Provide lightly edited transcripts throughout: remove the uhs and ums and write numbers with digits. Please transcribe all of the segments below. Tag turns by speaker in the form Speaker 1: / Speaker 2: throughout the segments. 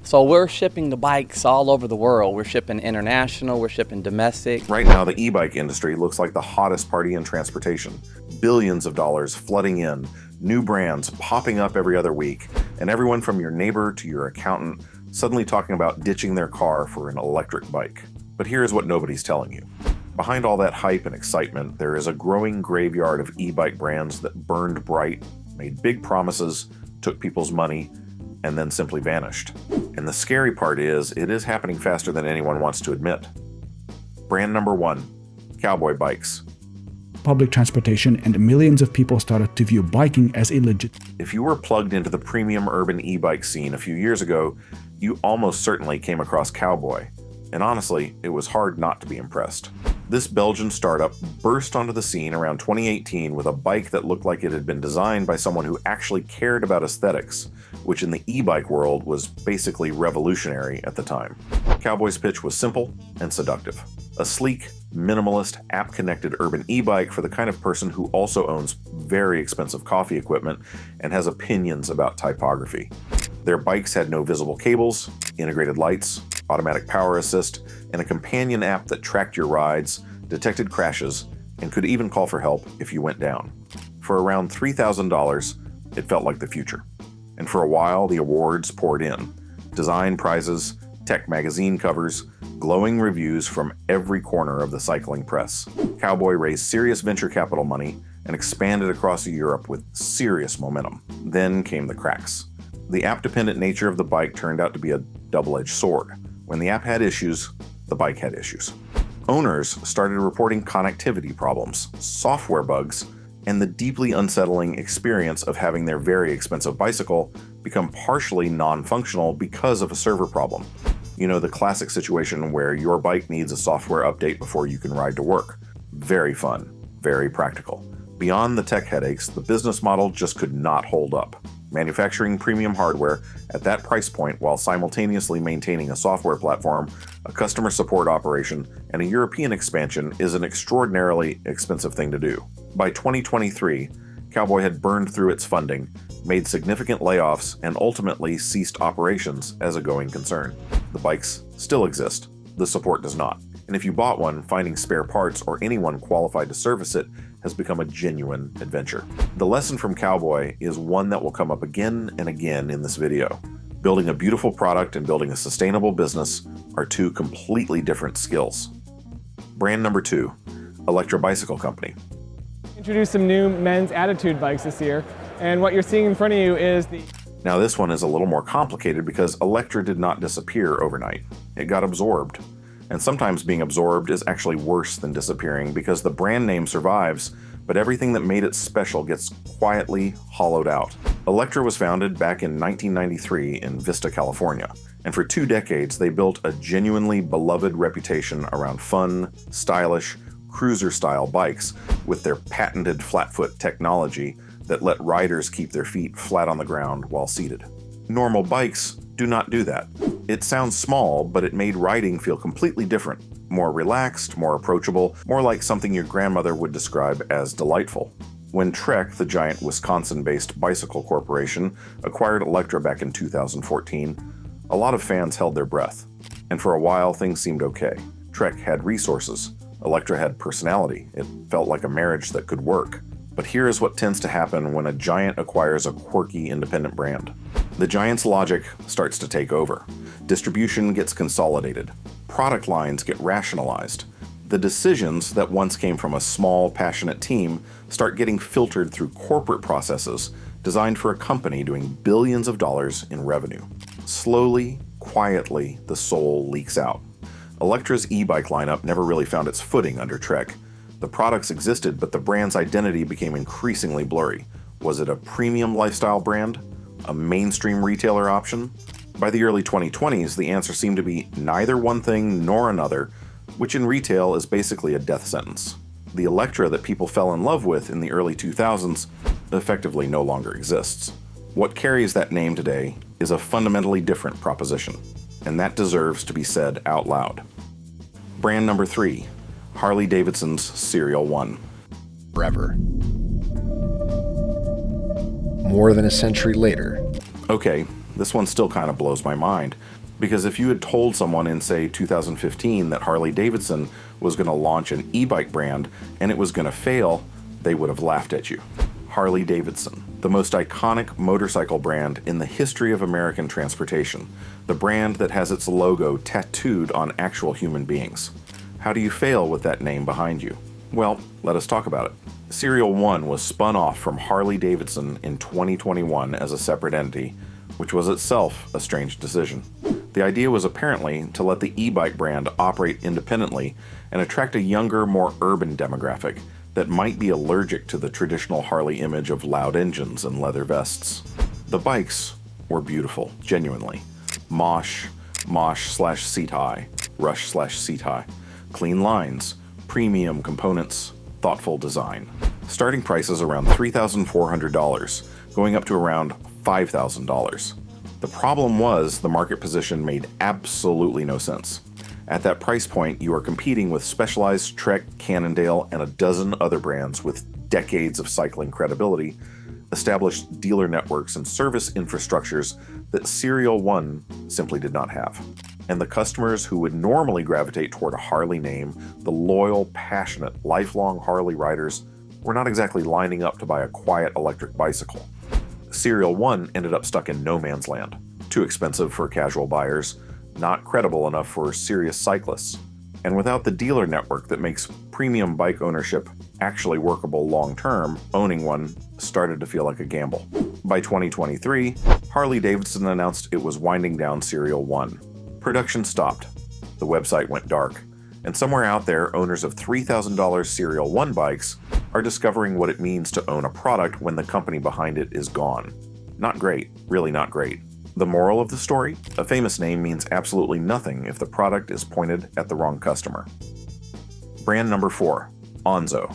Speaker 1: So we're shipping the bikes all over the world. We're shipping international, we're shipping domestic.
Speaker 2: Right now, the e-bike industry looks like the hottest party in transportation. Billions of dollars flooding in, new brands popping up every other week, and everyone from your neighbor to your accountant suddenly talking about ditching their car for an electric bike. But here's what nobody's telling you. Behind all that hype and excitement, there is a growing graveyard of e-bike brands that burned bright, made big promises, took people's money, and then simply vanished. And the scary part is, it is happening faster than anyone wants to admit. Brand number 1, Cowboy Bikes.
Speaker 3: Public transportation, and millions of people started to view biking as a legit.
Speaker 2: If you were plugged into the premium urban e-bike scene a few years ago, you almost certainly came across Cowboy. And honestly, it was hard not to be impressed. This Belgian startup burst onto the scene around 2018 with a bike that looked like it had been designed by someone who actually cared about aesthetics, which in the e-bike world was basically revolutionary at the time. Cowboy's pitch was simple and seductive. A sleek, minimalist, app-connected urban e-bike for the kind of person who also owns very expensive coffee equipment and has opinions about typography. Their bikes had no visible cables, integrated lights, automatic power assist, and a companion app that tracked your rides, detected crashes, and could even call for help if you went down. For around $3,000, it felt like the future. And for a while, the awards poured in. Design prizes, tech magazine covers, glowing reviews from every corner of the cycling press. Cowboy raised serious venture capital money and expanded across Europe with serious momentum. Then came the cracks. The app-dependent nature of the bike turned out to be a double-edged sword. When the app had issues, the bike had issues. Owners started reporting connectivity problems, software bugs, and the deeply unsettling experience of having their very expensive bicycle become partially non-functional because of a server problem. You know, the classic situation where your bike needs a software update before you can ride to work. Very fun, very practical. Beyond the tech headaches, the business model just could not hold up. Manufacturing premium hardware at that price point while simultaneously maintaining a software platform, a customer support operation, and a European expansion is an extraordinarily expensive thing to do. By 2023, Cowboy had burned through its funding, made significant layoffs, and ultimately ceased operations as a going concern. The bikes still exist, the support does not. And if you bought one, finding spare parts or anyone qualified to service it has become a genuine adventure. The lesson from Cowboy is one that will come up again and again in this video. Building a beautiful product and building a sustainable business are two completely different skills. Brand number 2, Electra Bicycle Company.
Speaker 4: Introduced some new men's Attitude bikes this year, and what you're seeing in front of you is the...
Speaker 2: Now this one is a little more complicated because Electra did not disappear overnight. It got absorbed. And sometimes being absorbed is actually worse than disappearing because the brand name survives, but everything that made it special gets quietly hollowed out. Electra was founded back in 1993 in Vista, California, and for 2 decades they built a genuinely beloved reputation around fun, stylish, cruiser-style bikes with their patented flatfoot technology that let riders keep their feet flat on the ground while seated. Normal bikes do not do that. It sounds small, but it made riding feel completely different. More relaxed, more approachable, more like something your grandmother would describe as delightful. When Trek, the giant Wisconsin-based bicycle corporation, acquired Electra back in 2014, a lot of fans held their breath. And for a while, things seemed okay. Trek had resources. Electra had personality. It felt like a marriage that could work. But here is what tends to happen when a giant acquires a quirky independent brand. The giant's logic starts to take over. Distribution gets consolidated. Product lines get rationalized. The decisions that once came from a small, passionate team start getting filtered through corporate processes designed for a company doing billions of dollars in revenue. Slowly, quietly, the soul leaks out. Electra's e-bike lineup never really found its footing under Trek. The products existed, but the brand's identity became increasingly blurry. Was it a premium lifestyle brand? A mainstream retailer option? By the early 2020s, the answer seemed to be neither one thing nor another, which in retail is basically a death sentence. The Electra that people fell in love with in the early 2000s effectively no longer exists. What carries that name today is a fundamentally different proposition, and that deserves to be said out loud. Brand number 3, Harley-Davidson's Serial 1.
Speaker 5: Forever. More than a century later.
Speaker 2: Okay, This one still kind of blows my mind, because if you had told someone in, say, 2015 that Harley-Davidson was going to launch an e-bike brand and it was going to fail, they would have laughed at you. Harley-Davidson, the most iconic motorcycle brand in the history of American transportation, the brand that has its logo tattooed on actual human beings. How do you fail with that name behind you? Well, let us talk about it. Serial One was spun off from Harley-Davidson in 2021 as a separate entity, which was itself a strange decision. The idea was apparently to let the e-bike brand operate independently and attract a younger, more urban demographic that might be allergic to the traditional Harley image of loud engines and leather vests. The bikes were beautiful, genuinely. Mosh/seat high, rush/seat high. Clean lines, premium components, thoughtful design. Starting prices around $3,400, going up to around $5,000. The problem was the market position made absolutely no sense. At that price point, you are competing with Specialized, Trek, Cannondale, and a dozen other brands with decades of cycling credibility, established dealer networks, and service infrastructures that Serial One simply did not have. And the customers who would normally gravitate toward a Harley name, the loyal, passionate, lifelong Harley riders, were not exactly lining up to buy a quiet electric bicycle. Serial One ended up stuck in no man's land. Too expensive for casual buyers, not credible enough for serious cyclists. And without the dealer network that makes premium bike ownership actually workable long-term, owning one started to feel like a gamble. By 2023, Harley-Davidson announced it was winding down Serial One. Production stopped. The website went dark. And somewhere out there, owners of $3,000 Serial One bikes are discovering what it means to own a product when the company behind it is gone. Not great, really not great. The moral of the story? A famous name means absolutely nothing if the product is pointed at the wrong customer. Brand number 4, Enzo.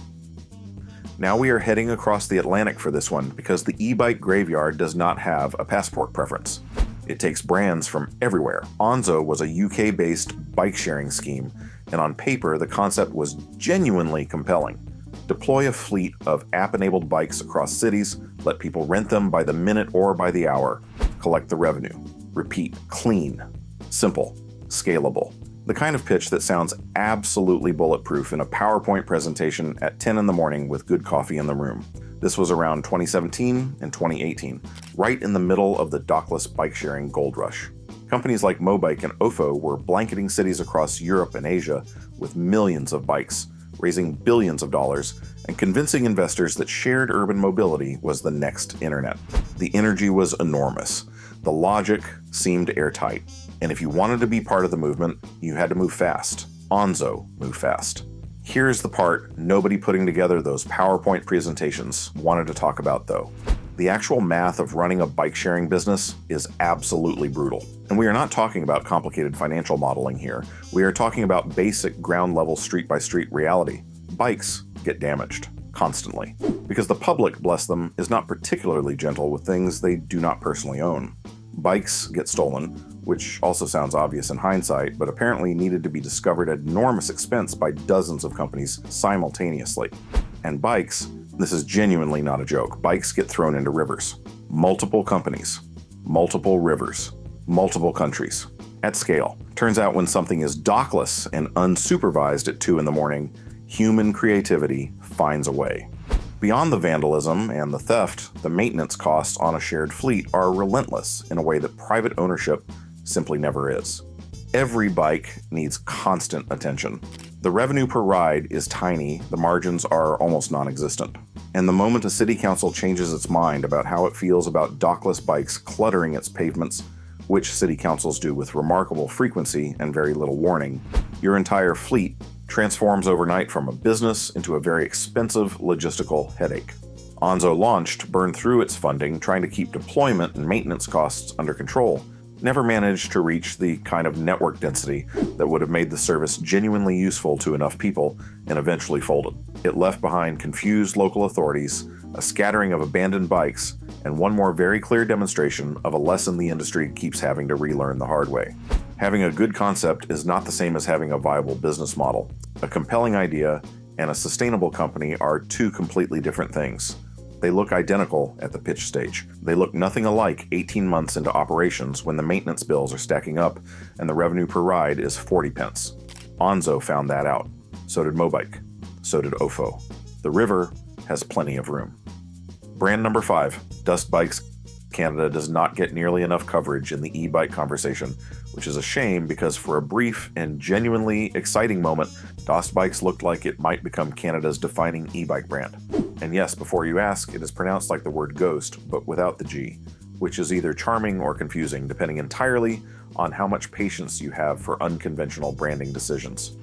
Speaker 2: Now we are heading across the Atlantic for this one because the e-bike graveyard does not have a passport preference. It takes brands from everywhere. Enzo was a UK-based bike-sharing scheme, and on paper the concept was genuinely compelling. Deploy a fleet of app-enabled bikes across cities, let people rent them by the minute or by the hour, collect the revenue. Repeat, clean, simple, scalable. The kind of pitch that sounds absolutely bulletproof in a PowerPoint presentation at 10 in the morning with good coffee in the room. This was around 2017 and 2018, right in the middle of the dockless bike-sharing gold rush. Companies like Mobike and Ofo were blanketing cities across Europe and Asia with millions of bikes, raising billions of dollars, and convincing investors that shared urban mobility was the next internet. The energy was enormous. The logic seemed airtight. And if you wanted to be part of the movement, you had to move fast. Enzo moved fast. Here's the part nobody putting together those PowerPoint presentations wanted to talk about, though. The actual math of running a bike-sharing business is absolutely brutal. And we are not talking about complicated financial modeling here. We are talking about basic ground-level street-by-street reality. Bikes get damaged constantly because the public, bless them, is not particularly gentle with things they do not personally own. Bikes get stolen, which also sounds obvious in hindsight, but apparently needed to be discovered at enormous expense by dozens of companies simultaneously. And bikes, this is genuinely not a joke, bikes get thrown into rivers. Multiple companies, multiple rivers, multiple countries, at scale. Turns out when something is dockless and unsupervised at 2 in the morning, human creativity finds a way. Beyond the vandalism and the theft, the maintenance costs on a shared fleet are relentless in a way that private ownership simply never is. Every bike needs constant attention. The revenue per ride is tiny, the margins are almost non-existent. And the moment a city council changes its mind about how it feels about dockless bikes cluttering its pavements, which city councils do with remarkable frequency and very little warning, your entire fleet transforms overnight from a business into a very expensive logistical headache. Enzo launched, burned through its funding, trying to keep deployment and maintenance costs under control, never managed to reach the kind of network density that would have made the service genuinely useful to enough people, and eventually folded. It left behind confused local authorities, a scattering of abandoned bikes, and one more very clear demonstration of a lesson the industry keeps having to relearn the hard way. Having a good concept is not the same as having a viable business model. A compelling idea and a sustainable company are two completely different things. They look identical at the pitch stage. They look nothing alike 18 months into operations when the maintenance bills are stacking up and the revenue per ride is 40 pence. Enzo found that out. So did Mobike. So did Ofo. The river has plenty of room. Brand number 5, Dost Bikes Canada, does not get nearly enough coverage in the e-bike conversation, which is a shame because for a brief and genuinely exciting moment, Dost Bikes looked like it might become Canada's defining e-bike brand. And yes, before you ask, it is pronounced like the word ghost, but without the G, which is either charming or confusing, depending entirely on how much patience you have for unconventional branding decisions.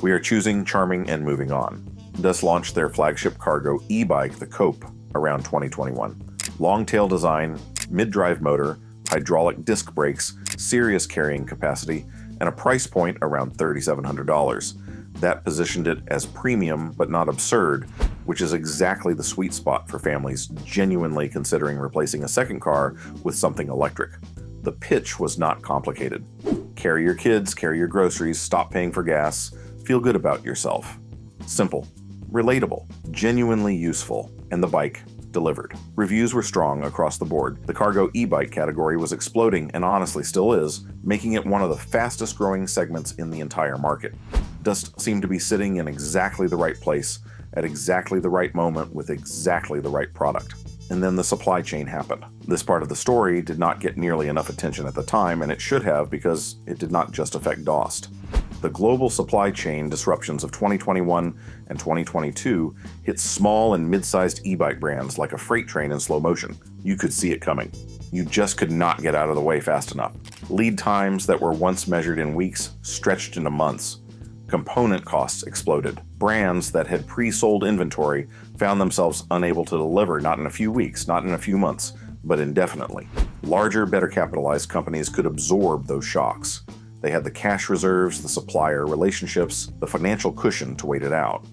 Speaker 2: We are choosing charming and moving on. Dost launched their flagship cargo e-bike, the Cope, around 2021. Long-tail design, mid-drive motor, hydraulic disc brakes, serious carrying capacity, and a price point around $3,700. That positioned it as premium but not absurd, which is exactly the sweet spot for families genuinely considering replacing a second car with something electric. The pitch was not complicated. Carry your kids, carry your groceries, stop paying for gas, feel good about yourself. Simple, relatable, genuinely useful, and the bike delivered. Reviews were strong across the board. The cargo e-bike category was exploding and honestly still is, making it one of the fastest growing segments in the entire market. Dost seemed to be sitting in exactly the right place at exactly the right moment with exactly the right product. And then the supply chain happened. This part of the story did not get nearly enough attention at the time, and it should have because it did not just affect Dost. The global supply chain disruptions of 2021 and 2022 hit small and mid-sized e-bike brands like a freight train in slow motion. You could see it coming. You just could not get out of the way fast enough. Lead times that were once measured in weeks stretched into months. Component costs exploded. Brands that had pre-sold inventory found themselves unable to deliver, not in a few weeks, not in a few months, but indefinitely. Larger, better capitalized companies could absorb those shocks. They had the cash reserves, the supplier relationships, the financial cushion to wait it out.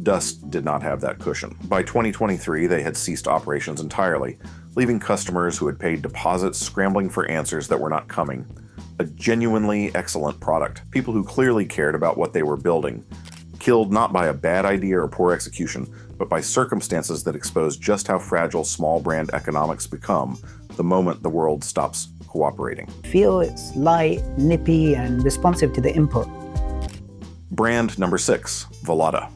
Speaker 2: Dost did not have that cushion. By 2023, they had ceased operations entirely, leaving customers who had paid deposits scrambling for answers that were not coming. A genuinely excellent product. People who clearly cared about what they were building. Killed not by a bad idea or poor execution, but by circumstances that expose just how fragile small brand economics become the moment the world stops cooperating.
Speaker 5: Feel it's light, nippy, and responsive to the input.
Speaker 2: Brand number 6, Volata.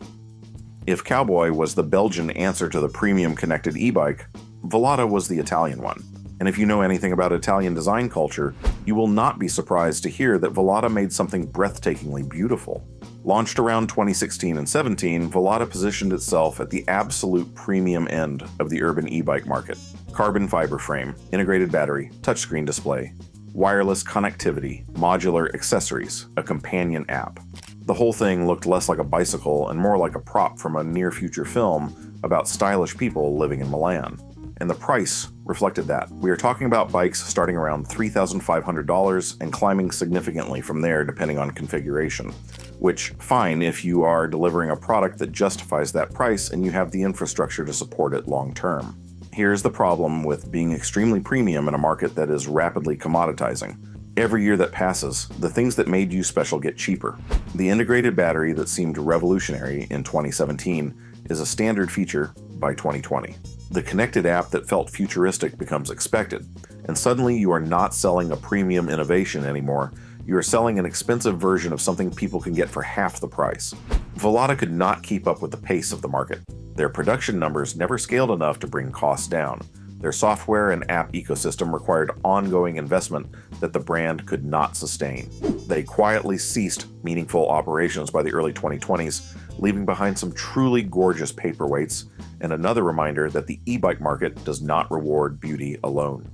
Speaker 2: If Cowboy was the Belgian answer to the premium connected e-bike, Volata was the Italian one. And if you know anything about Italian design culture, you will not be surprised to hear that Volata made something breathtakingly beautiful. Launched around 2016 and 17, Volata positioned itself at the absolute premium end of the urban e-bike market. Carbon fiber frame, integrated battery, touchscreen display, wireless connectivity, modular accessories, a companion app. The whole thing looked less like a bicycle and more like a prop from a near-future film about stylish people living in Milan. And the price reflected that. We are talking about bikes starting around $3,500 and climbing significantly from there depending on configuration. Which, fine if you are delivering a product that justifies that price and you have the infrastructure to support it long term. Here's the problem with being extremely premium in a market that is rapidly commoditizing. Every year that passes, the things that made you special get cheaper. The integrated battery that seemed revolutionary in 2017 is a standard feature by 2020. The connected app that felt futuristic becomes expected, and suddenly you are not selling a premium innovation anymore, you are selling an expensive version of something people can get for half the price. Volata could not keep up with the pace of the market. Their production numbers never scaled enough to bring costs down. Their software and app ecosystem required ongoing investment that the brand could not sustain. They quietly ceased meaningful operations by the early 2020s, leaving behind some truly gorgeous paperweights and another reminder that the e-bike market does not reward beauty alone.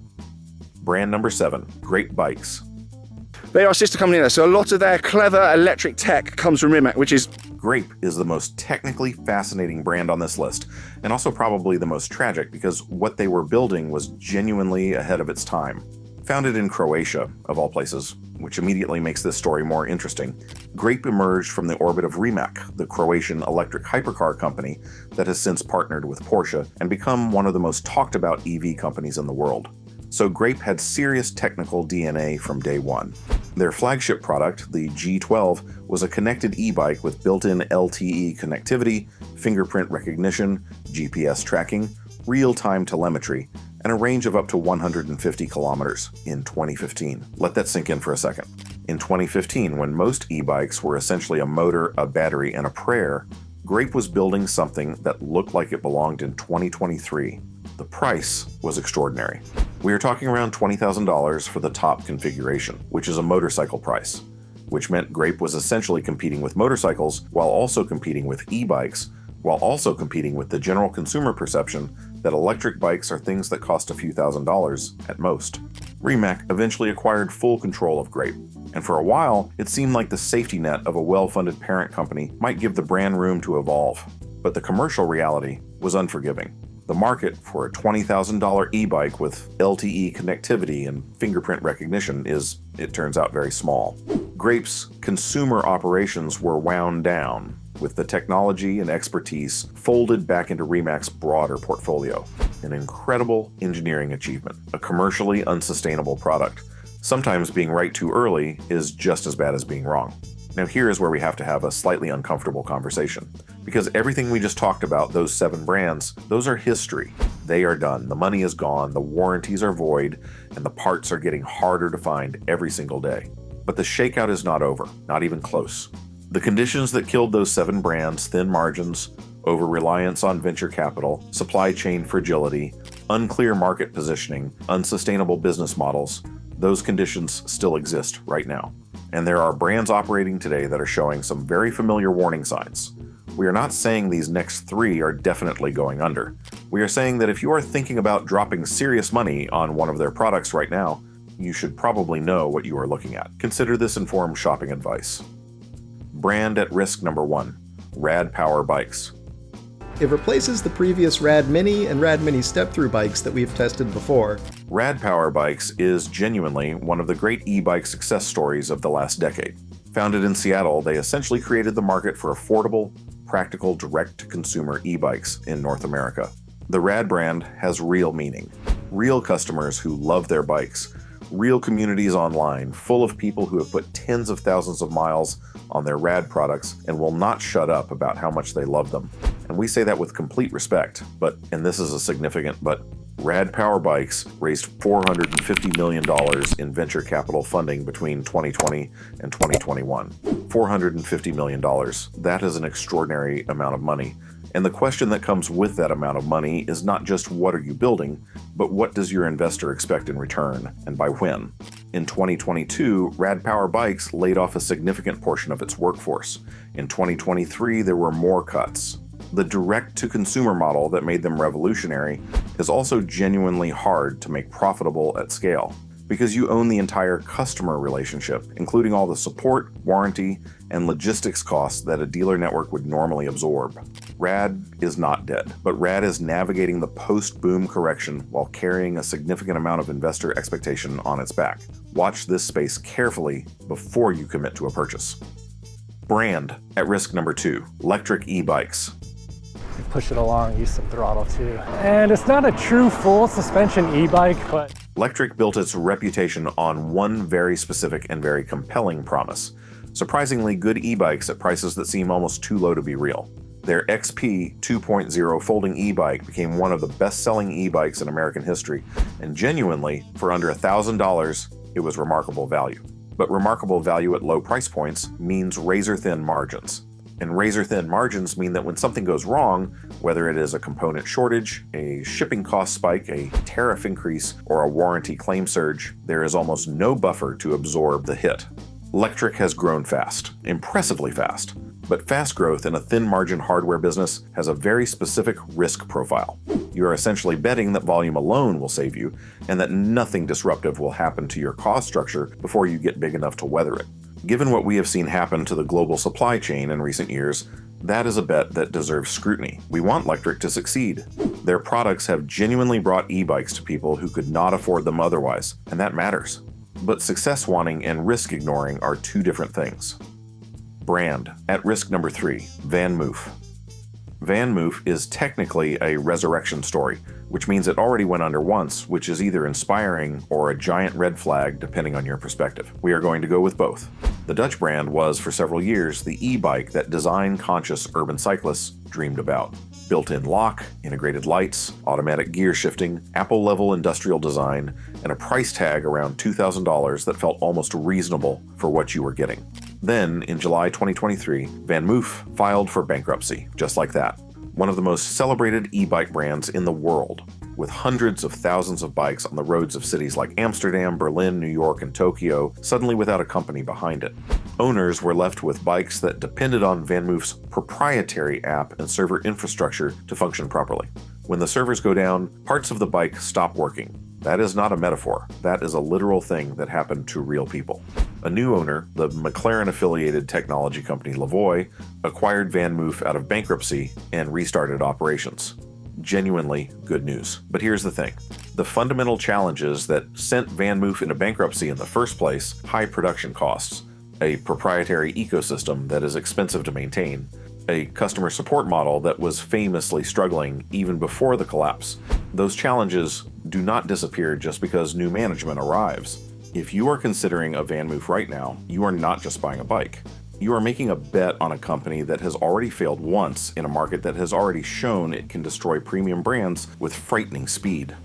Speaker 2: Brand number 7, Greyp Bikes.
Speaker 6: They are a sister company there, so a lot of their clever electric tech comes from Rimac, which is...
Speaker 2: Greyp is the most technically fascinating brand on this list, and also probably the most tragic because what they were building was genuinely ahead of its time. Founded in Croatia, of all places, which immediately makes this story more interesting, Greyp emerged from the orbit of Rimac, the Croatian electric hypercar company that has since partnered with Porsche and become one of the most talked about EV companies in the world. So Greyp had serious technical DNA from day one. Their flagship product, the G12, was a connected e-bike with built-in LTE connectivity, fingerprint recognition, GPS tracking, real-time telemetry, and a range of up to 150 kilometers in 2015. Let that sink in for a second. In 2015, when most e-bikes were essentially a motor, a battery, and a prayer, Greyp was building something that looked like it belonged in 2023. The price was extraordinary. We are talking around $20,000 for the top configuration, which is a motorcycle price, which meant Greyp was essentially competing with motorcycles while also competing with e-bikes, while also competing with the general consumer perception that electric bikes are things that cost a few $1,000s at most. Rimac eventually acquired full control of Greyp, and for a while, it seemed like the safety net of a well-funded parent company might give the brand room to evolve. But the commercial reality was unforgiving. The market for a $20,000 e-bike with LTE connectivity and fingerprint recognition is, it turns out, very small. Greyp's consumer operations were wound down, with the technology and expertise folded back into Rimac's broader portfolio. An incredible engineering achievement, a commercially unsustainable product. Sometimes being right too early is just as bad as being wrong. Now here is where we have to have a slightly uncomfortable conversation. Because everything we just talked about, those 7 brands, those are history. They are done. The money is gone, the warranties are void, and the parts are getting harder to find every single day. But the shakeout is not over, not even close. The conditions that killed those 7 brands, thin margins, over-reliance on venture capital, supply chain fragility, unclear market positioning, unsustainable business models, those conditions still exist right now. And there are brands operating today that are showing some very familiar warning signs. We are not saying these next 3 are definitely going under. We are saying that if you are thinking about dropping serious money on one of their products right now, you should probably know what you are looking at. Consider this informed shopping advice. Brand at risk number 1, Rad Power Bikes.
Speaker 7: It replaces the previous Rad Mini and Rad Mini step-through bikes that we've tested before.
Speaker 2: Rad Power Bikes is genuinely one of the great e-bike success stories of the last decade. Founded in Seattle, they essentially created the market for affordable, practical, direct-to-consumer e-bikes in North America. The Rad brand has real meaning. Real customers who love their bikes. Real communities online, full of people who have put tens of thousands of miles on their Rad products and will not shut up about how much they love them. And we say that with complete respect, and this is a significant but, Rad Power Bikes raised $450 million in venture capital funding between 2020 and 2021. $450 million. That is an extraordinary amount of money. And the question that comes with that amount of money is not just what are you building, but what does your investor expect in return, and by when? In 2022, Rad Power Bikes laid off a significant portion of its workforce. In 2023, there were more cuts. The direct-to-consumer model that made them revolutionary is also genuinely hard to make profitable at scale, because you own the entire customer relationship, including all the support, warranty, and logistics costs that a dealer network would normally absorb. Rad is not dead, but Rad is navigating the post-boom correction while carrying a significant amount of investor expectation on its back. Watch this space carefully before you commit to a purchase. Brand at risk number 2, electric e-bikes.
Speaker 8: Push it along, use some throttle too. And it's not a true full suspension e-bike, but
Speaker 2: Electric built its reputation on one very specific and very compelling promise. Surprisingly good e-bikes at prices that seem almost too low to be real. Their XP 2.0 folding e-bike became one of the best-selling e-bikes in American history, and genuinely, for under $1,000, it was remarkable value. But remarkable value at low price points means razor-thin margins. And razor-thin margins mean that when something goes wrong, whether it is a component shortage, a shipping cost spike, a tariff increase, or a warranty claim surge, there is almost no buffer to absorb the hit. Electric has grown fast, impressively fast, but fast growth in a thin-margin hardware business has a very specific risk profile. You are essentially betting that volume alone will save you, and that nothing disruptive will happen to your cost structure before you get big enough to weather it. Given what we have seen happen to the global supply chain in recent years, that is a bet that deserves scrutiny. We want Electric to succeed. Their products have genuinely brought e-bikes to people who could not afford them otherwise, and that matters. But success wanting and risk ignoring are two different things. Brand at risk number 3, Van Moof. Van Moof is technically a resurrection story, which means it already went under once, which is either inspiring or a giant red flag depending on your perspective. We are going to go with both. The Dutch brand was, for several years, the e-bike that design-conscious urban cyclists dreamed about. Built-in lock, integrated lights, automatic gear shifting, Apple-level industrial design, and a price tag around $2,000 that felt almost reasonable for what you were getting. Then, in July 2023, Van Moof filed for bankruptcy, just like that. One of the most celebrated e-bike brands in the world, with hundreds of thousands of bikes on the roads of cities like Amsterdam, Berlin, New York, and Tokyo, suddenly without a company behind it. Owners were left with bikes that depended on Van Moof's proprietary app and server infrastructure to function properly. When the servers go down, parts of the bike stop working. That is not a metaphor. That is a literal thing that happened to real people. A new owner, the McLaren-affiliated technology company Lavoie, acquired Van Moof out of bankruptcy and restarted operations. Genuinely good news. But here's the thing. The fundamental challenges that sent Van Moof into bankruptcy in the first place, high production costs, a proprietary ecosystem that is expensive to maintain, a customer support model that was famously struggling even before the collapse. Those challenges do not disappear just because new management arrives. If you are considering a Van Moof right now, you are not just buying a bike. You are making a bet on a company that has already failed once in a market that has already shown it can destroy premium brands with frightening speed.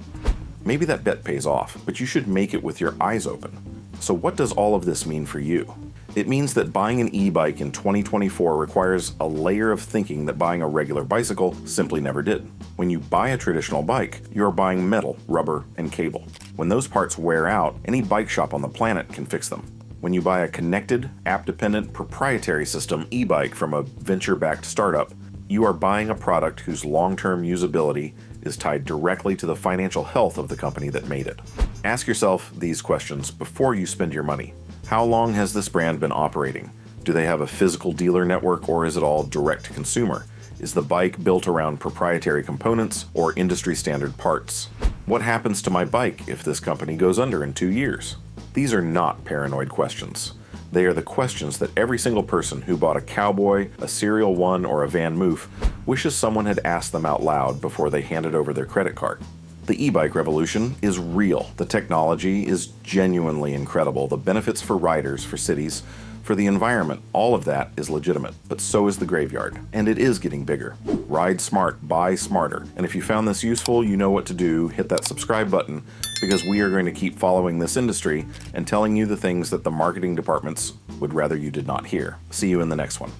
Speaker 2: Maybe that bet pays off, but you should make it with your eyes open. So what does all of this mean for you? It means that buying an e-bike in 2024 requires a layer of thinking that buying a regular bicycle simply never did. When you buy a traditional bike, you're buying metal, rubber, and cable. When those parts wear out, any bike shop on the planet can fix them. When you buy a connected, app-dependent, proprietary system e-bike from a venture-backed startup, you are buying a product whose long-term usability is tied directly to the financial health of the company that made it. Ask yourself these questions before you spend your money. How long has this brand been operating? Do they have a physical dealer network, or is it all direct to consumer? Is the bike built around proprietary components or industry standard parts? What happens to my bike if this company goes under in 2 years? These are not paranoid questions. They are the questions that every single person who bought a Cowboy, a Serial 1, or a Van Moof wishes someone had asked them out loud before they handed over their credit card. The e-bike revolution is real. The technology is genuinely incredible. The benefits for riders, for cities, for the environment, all of that is legitimate, but so is the graveyard, and it is getting bigger. Ride smart, buy smarter. And if you found this useful, you know what to do. Hit that subscribe button, because we are going to keep following this industry and telling you the things that the marketing departments would rather you did not hear. See you in the next one.